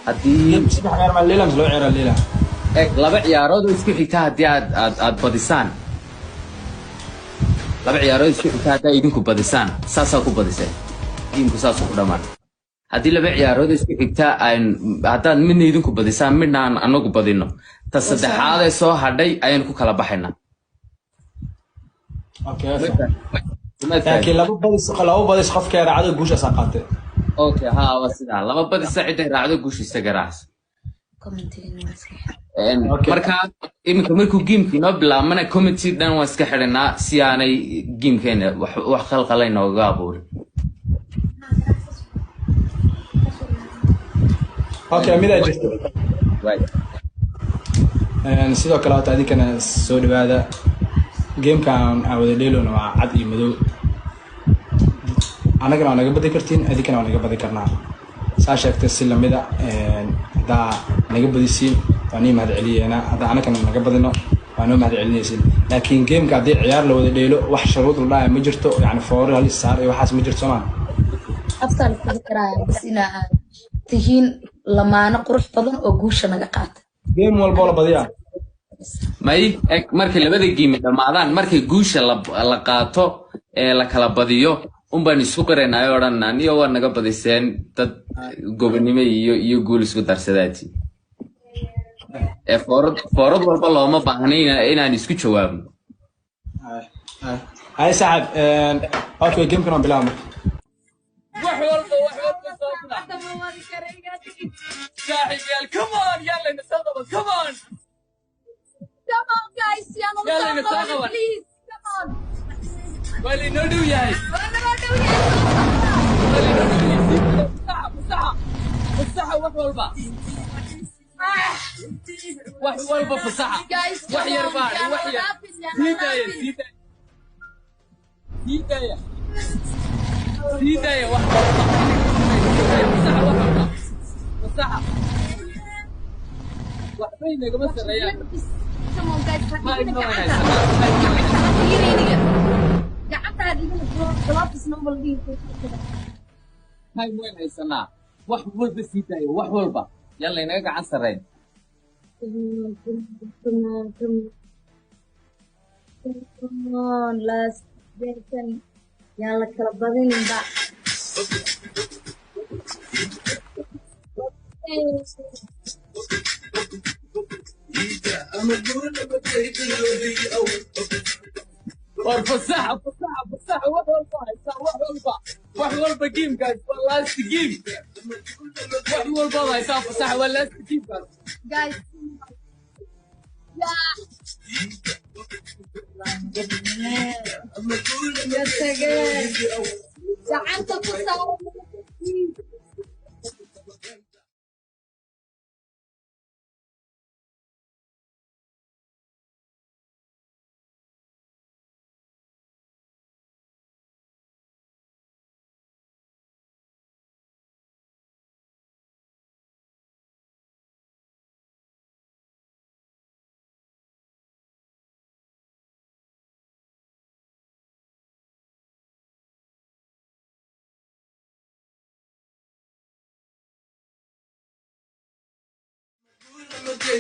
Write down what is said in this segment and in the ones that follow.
هدي سبح غير ما الليلة مش لو عير الليلة لaba ciyaarood oo isku xigta hadii aad badisaan laba ciyaarood isku xigta hadii idinku badisaan saasa ku badisay tiimku saas ku dhamaan hadii laba ciyaarood isku xigta aan hadaan midna idinku badisaan midna aan anagu badino ta saddexaad ee soo hadhay ayaan ku kala baxaynaa okay laakiin laba badis qofka raacdo guusha saaqatay okay ha wasida laba badis cid raacdo guushiisa garaas marka iminka markuu geemkii noo bilaabmana committee dhan waan iska xidhanaa si aanay geemkeena wax khalqalay nooga abuurin okay mida jirto sidoo kale hata adinkana soo dhawaada geemkan aan wada dheelona waa cad iyo madow annagana waa naga badi kartiin adinkana waa naga badi karnaa saa sheegtay si lamida haddaa naga badisiin waa nii mahad celiyeena haddaa annagana naga badino waa noo mahad celinaysiin laakiin geemka haddii ciyaar la wada dheelo wax shuruud la dhaaya ma jirto yani foore hal saar iyo waxaas ma jirto soomaa aftaan ku fikiraya bas inaa tihiin lamaano qurux badan oo guusha naga qaata geem walba la badiyaa may markay labada geem dhamaadaan markay guusha la qaato ee la kala badiyo baan isku qareenayo oranaa niyo waa naga badiseen dad gobonimo iyo guul isku darsadaati foorad walba looma baahnayna inaan isku jawaabno hay saaxib okay geemkan waa bilaabma wax walba saaxib yaal come on yalla nasaqaba come on guys yalla please come on wali no do yahay فسحة وح والبا فسحة وح يربع وح هداية وح فسحة وح فسحة وح بينك بس الريال هاي وين هاي سنة wax walba sii daayo wax walba yalla inaga gacan sarreyn last day yalla kala badinin ba فسحة wax walba game guys last game wax walba la isaaf فسحة last game guys يا سجاد زعلت تصور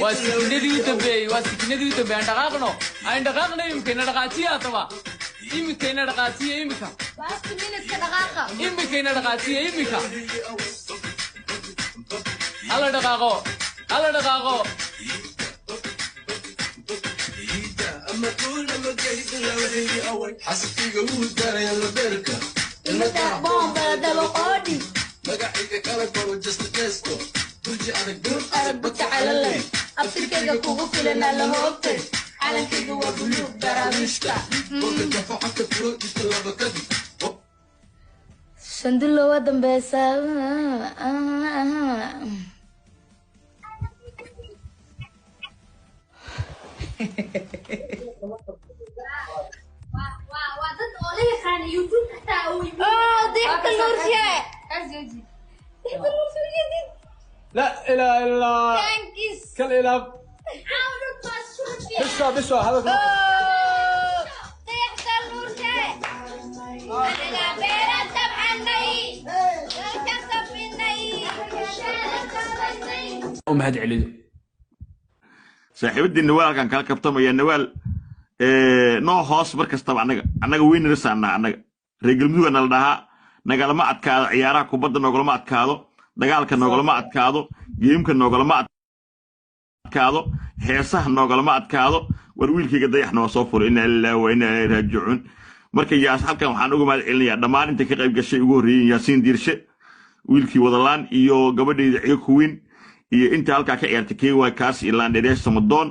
واسكندري عند دقاقنا يمكن دقاتيا طبعا يمكن دقاتيا يمكن بس مين دقاقة يمكن دقاتيا يمكن على دقاقو أما كل ما جيت لوحدي أول حسيت جوز داري يلا بركة المتاع بومبا ده بقودي مقاعدك كلك برو جست تيستو تجي على الجروب أربك على الليل أبتكي كوكو كلنا لهوبتي على كيكو وبلوك برامشتا ممكن تفو حتى فلوت تشتغل بكدي شندلو ودن بيسا ضحك النورشة لا اله الا الله كالإله بسوا هذا ضحك النورشة أنا بيرة تبعني كسب مني ومهد عليه saaxiibadii Nawaal kan kala kabtamaya Nawaal noo hoos markasta anaga weyn risaana anaga reegalmudug aan la dhahaa nagalama adkaado ciyaaraha kubadda nogalama adkaado dagaalka nogalama adkaado geemka nogalama adkaado heesaha nogalama adkaado war wiilkayga dayaxna waa soo furay inna lillahi wa inna ilayhi raaji'uun marka yaas halkan waxaan uga mahad celinayaa dhammaan inta ka qayb gashay ugu horeeyay Yaasiin Diirshe wiilkii wadalaan iyo gabadheeda ciyo kuwin iyo inta halka ka ciyaartay KY kaas ilaan dheereys Samadoon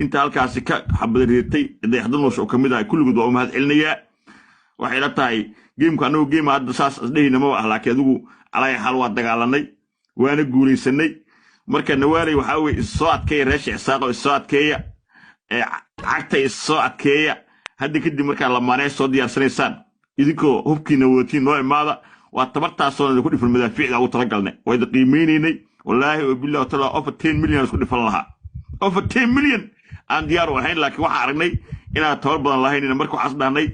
inta halkaas ka xabadreetay dayaxdan oo kamid ah kulligood waa mahad celinayaa waxay la tahay geemka anoo geem hadda saas asdheeyna ma ah laakiin adigu calay xal waa dagaalanay waana guuleysanay marka Nawaalay waxa weey soo adkeey reesh isaaqo soo adkeeya cagta soo adkeeya hadda kadib marka la maanay soo diyaarsanaysaan idinkoo hubkiina wadatiin noo imaada waa tabartaasoo ku dhifan madaafiicda ugu talagalnay way qiimeyneenay wallahi wa billahi ta'ala over 10 million isku dhifan lahaa over 10 million aan diyaar u ahayn laakiin waxa aragnay inaan tabar badan lahayn marka waxaas dhahnay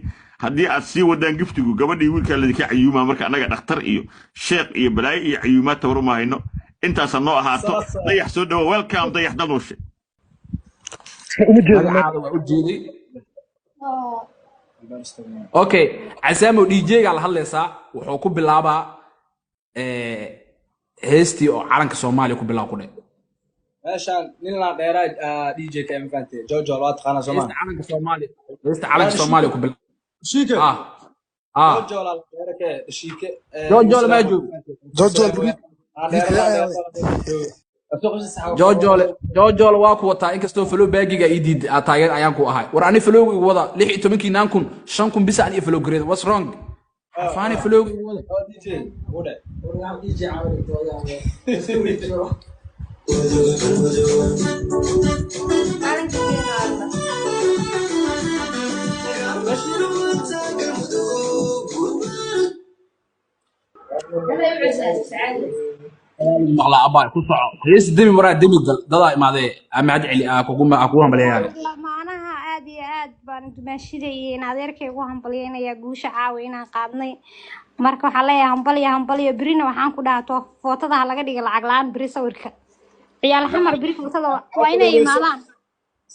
haddii aad sii wadaan giftigu gabadhii wiilka la ka cayuuma marka anaga dhakhtar iyo sheekh iyo balaayo iyo cayuuma tabar uma hayno intaas noo ahaato dayax soo dhaw welcome dayax danuushe اوكي عسامو دي جيغا la hadlaysa wuxuu ku bilaabaa heestii oo calanka Soomaaliya ku bilaab ku dhig meeshan nin la dheeraad DJ ka infante Jojo waa taqana Soomaaliya heestii calanka Soomaaliya ku bilaab shiike Jojo la dheeraad shiike Jojo ma joog Jojo waa ku wataa inkastoo flow baagiga idid taageer ayaan ku ahay war ani flow igu wada 16 naan kun 5 kun bis aan flow grade what's wrong faani flow igu wada DJ wada DJ مغلا أبا كل صعب هيس دمي مرا دمي ضلا ما ذي أما عاد علي أكوهم بليان معناها عاد بان ماشي نادركي وهم بليان يا جوش عاوينا قادني marka waxa leeyahay hambaliya birina waxaan ku dhaato footada laga dhigay lacag laan biri sawirka ciyaal xamar biri footada waa inay imaadaan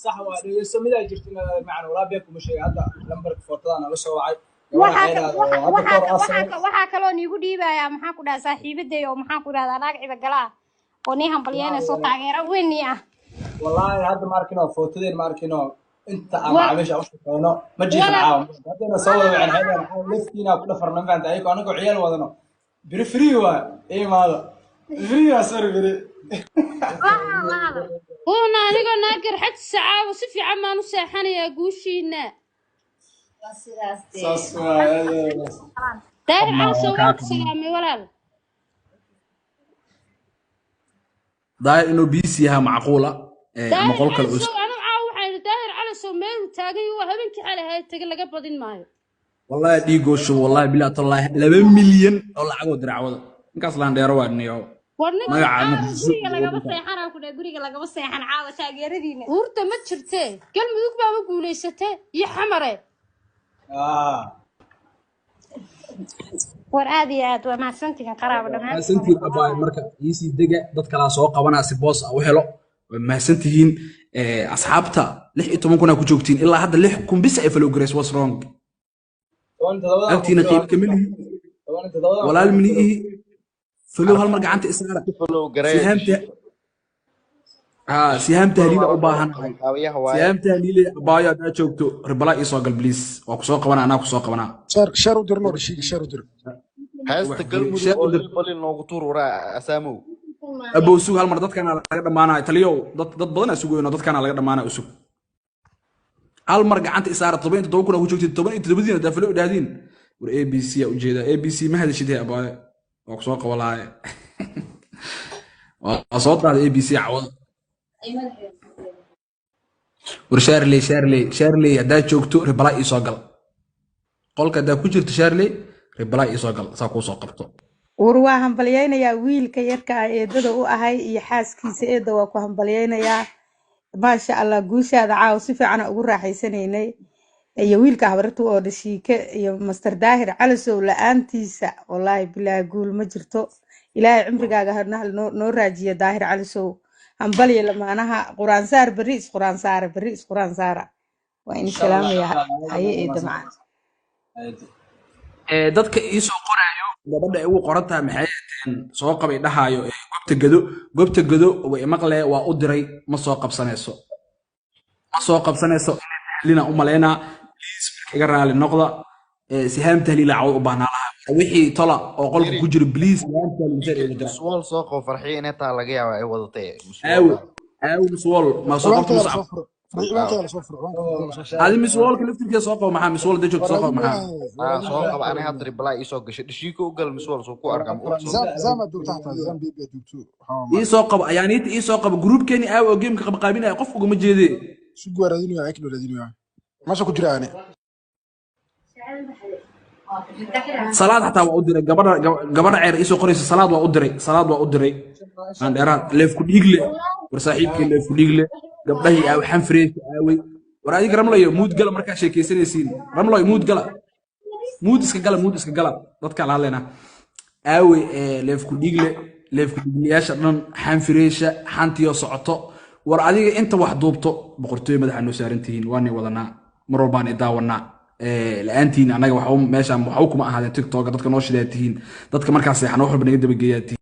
صح waa samida jirtina macna wala beeku ma sheegay hadda lambarka footada la soo wacay waxa kale oo niigu dhiibaya maxaa ku dhahay saaxiibaday oo maxaa ku dhahdaa naag cida galaa oo nii hambalyeynayso taageero weyn ah wallahi hadda markino footadeen markino inta ama meesha u shaqeyno ma jiifin caaw hadda soo wada waxaan haydaa laftiina ku dhafarna maanta ayko anagu ciyaal wadano biri free waa iimaado free waa soo biri una aniga naagar xad saaco si fiican ma nu seexanaya guushiina داير على سوق سلامي ولا داير إنه بيسيها معقولة مقولك الأسر أنا عاوز داير على سومين وتاجي وهبنك على هاي تقول لك بدين معي والله ديجو شو والله بلا الله 11 مليون والله عقود درعوض نقص لان ديروا النيو ما عاد guriga laga seexana ku dhahay guriga laga seexan caawa taageeradiina urta ma jirtee galmudug baa guuleysatay iyo xamare war aad iyo aad waa mahadsantihiin qaraabo dhamaan mahadsantihiin abaa marka iisi dega dad kala soo qabanaa si boos ah u helo waa mahadsantihiin asxaabta 16 kuna ku joogtiin ilaa hadda 6 kun bis ay follow grace was wrong agtiina qiib kamili walaal mini follow hal mar gacanta isaara follow grace سهام تهليل أو باهن سهام تهليل بايا دا joogto ribala isoo gal please waa ku soo qabana ana ku soo qabana shar u dirno shar u dir هاستا galmudug oo ribali noogu tuur waraa asaamow abo suug hal mar dadkana laga dhamaanay taliyo dad badan isugu weeyno dadkana laga dhamaanay usug hal mar gacanta isaara 17 kuna ku joogtay 17 da falo dhaadin war ABC ya u jeeda ABC ma hadashidee abaa waa ku soo qabalay waa soo taad ABC cawad war Sharley hadaa joogto ribala isoo gal qolka hadaa ku jirto Sharley ribala isoo gal saa ku soo qabto war waa hambalyeynaya wiilka yarka ah eedada u ahay iyo xaaskiisa eeda waa ku hambalyeynaya maasha Allah guushaada caaw si fiican ugu raaxaysanaynay iyo wiilka habartu oo dhashiike iyo Master Daahir Calisow la'aantiisa wallahi bilaa guul ma jirto ilaahay cimrigaaga hadna noo raajiyo Daahir Calisow hambalyo lamaanaha quraan saar berri is quraan saara berri is quraan saara waa in salaamaya haye ee damcaan dadka ii soo qoraayo gabadha ay ugu qoran tahay maxay ahayn soo qabay dhahaayo goobta gado way maqlee waa u diray ma soo qabsanayso lina u maleynaa please iga raali noqda sihaam tahliila cawd u baahnaa lahaa wixii tola oo qolka ku jira please sihaam tahliila مسوال سوق فرحين انت laga yaabaa ay wadatay aaw مسوال ma soo qabto هذه مسوال كلفتك soo qabo maxaa مسوال dajog soo qabo maxaa soo qabo ana hadri balaa isoo gashay dhishiko u gal مسوال soo ku arkam زما دوق تحت زامبي دوقتو ii soo qabo ayaaniita ii soo qabo groupkeeni aaw oo game ka qaybinaya qof ugu ma jeedee شو غوردينو يا اكلو رادينو ما شو كجرااني salaad xataa waa u diray gabadha ceer isoo qoraysa salaad waa u diray aan dheeraad leef ku dhiigle war saaxiibkii leef ku dhiigle gabdhahii aa waxaan fireeyay aaway war adiga ramlayo mood gala markaa sheekaysanaysiin ramlayo mood iska gala dadka la hadlayna aaway leef ku dhiigleyaasha dhan xaan fireesha xantiyo socoto war adiga inta wax duubto boqortooy madaxa noo saarantihiin waanay wadanaa mar walbaan idaawanaa la'aantiin anaga waxa meeshaan waxa kuma ahaadeen TikTok dadka noo shidaatihiin dadka markaas seexan wax walba naga dabageeyaatihiin